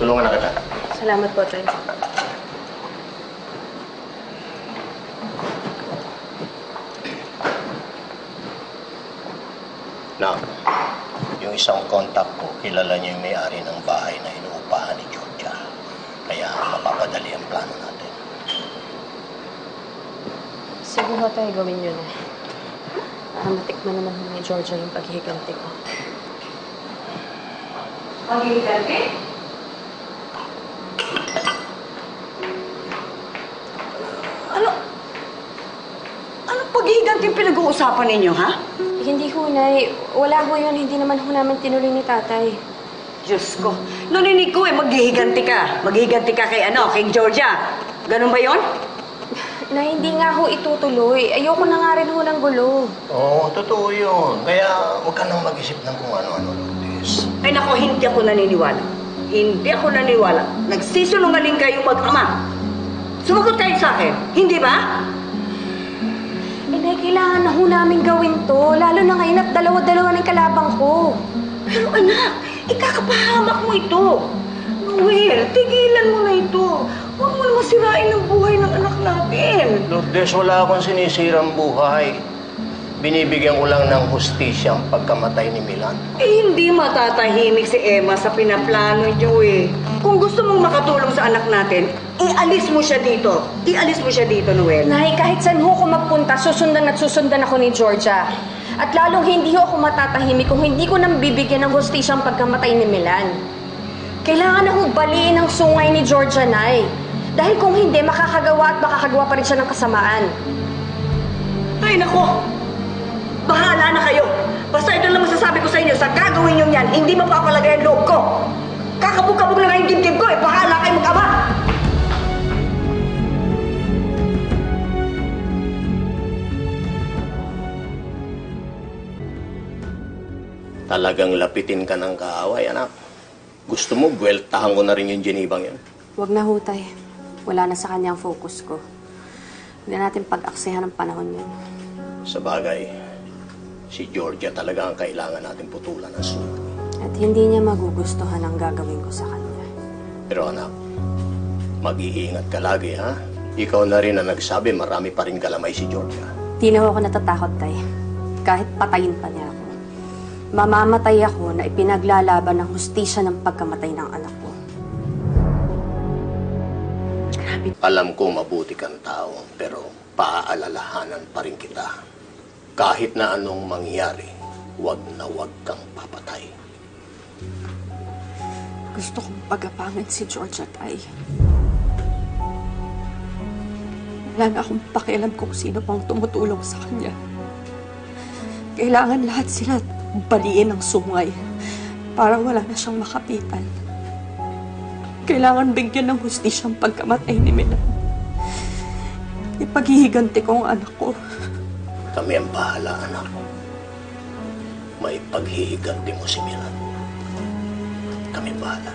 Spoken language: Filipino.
Tulungan na kita. Salamat po, Tay. Now, yung isang contact ko, kilala niya yung may-ari ng bahay na inuupahan ni Georgia. Kaya mapapadali ang plano natin. Sige ho, Tay, gawin nyo na. Para matikman naman ni Georgia yung paghihiganti ko. Paghihiganti? Anong paghihiganti yung pinag-uusapan ninyo, ha? Hindi ho, Nay. Wala ho yun. Hindi naman ho namin tinuloy ni Tatay. Diyos ko. Narinig ko maghihiganti ka. Maghihiganti ka kay kay Georgia. Ganun ba yon? Na hindi nga ho itutuloy. Ayoko na nga rin ho ng gulo. Oo, totoo yun. Kaya huwag ka nang mag-isip ng kung ano-ano, Lourdes. Ay nako, hindi ako naniniwala. Hindi ako naniniwala. Nagsisulungaling kayo mag-ama. Sumagot kayo sa akin. Hindi ba? Nay, kailangan na ho namin gawin to. Lalo na ngayon at dalawa-dalawa ng kalabang ko. Pero anak, ikakapahamak mo ito. Noel, tigilan mo na ito. Huwag mo naman sirain ang buhay ng anak natin. Lourdes, wala akong sinisirang buhay. Binibigyan ko lang ng hustisya ang pagkamatay ni Milan. Hindi matatahimik si Emma sa pinaplano niyo Kung gusto mong makatulong sa anak natin, ialis mo siya dito. Ialis mo siya dito, Noel. Nay, kahit saan ho ako magpunta, susundan at susundan ako ni Georgia. At lalong hindi ho ako matatahimik kung hindi ko nang bibigyan ng hustisya ang pagkamatay ni Milan. Kailangan akong baliin ang sungay ni Georgia, Nay. Dahil kung hindi, makakagawa at makakagawa pa rin siya ng kasamaan. Ay, nako! Bahala na kayo! Basta ito lang masasabi ko sa inyo, sa gagawin nyo yan, hindi mapapalagay ang loob ko! Kakabog-kabog na nga yung dibdib ko Bahala kayo mag-ama! Talagang lapitin ka ng kaaway, anak. Gusto mo, buweltahan ko na rin yung Genevang yun. Huwag na ho, Tay. Wala na sa kanya ang focus ko. Hindi natin pag-aksehan ng panahon yun. Sa bagay, si Georgia talaga ang kailangan natin putulan ng suno. At hindi niya magugustuhan ang gagawin ko sa kanya. Pero anak, mag-iingat ka lagi, ha? Ikaw na rin ang nagsabi, marami pa rin kalamay si Georgia. Di na ho ako natatakot, Tay. Kahit patayin pa niya ako. Mamamatay ako na ipinaglalaban ng hustisya ng pagkamatay ng anak ko. Grabe. Alam ko mabuti kang tao, pero paaalalahanan pa rin kita. Kahit na anong mangyari, wag na wag kang papatay. Gusto kong pagapangin si Georgia, Tay. Wala na akong pakialam kung sino pang tumutulong sa kanya. Kailangan lahat sila baliin ang sungay para wala na siyang makapitan. Kailangan bigyan ng hustisya ang pagkamatay ni Milan. Ipaghihiganti ko ang anak ko. Kami ang bahala, anak. May paghihiganti mo si Milan. Kami ang bahala.